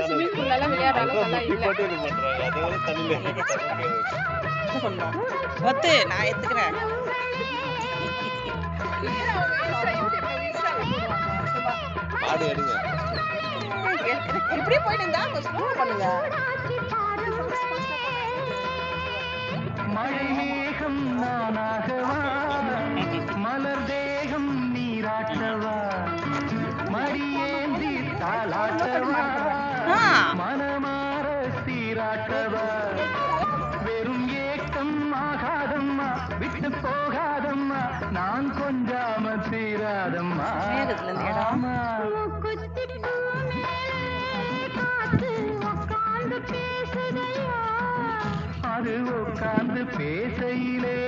Swimming பூல்ல எல்லாம் விளையாடுற அளவுக்கு நல்லா இல்ல. என்ன பண்ணலாம்? ஒத்து நான் ஏத்துக்கிறேன். இப்படியே போயிட்டு இருந்தா ஸ்லோ பண்ணுங்க. மழை மேகம் நானாகவா, மலர் தேகம் நீராட்டவா, மடியேந்தி தாளாட்டவா, மனமாற சீராட்டவா, வெறும் ஏக்கம் ஆகாதம்மா, விட்டு போகாதம்மா, நான் கொஞ்சாம தீராதம்மா. அது உட்கார்ந்து பேசையிலே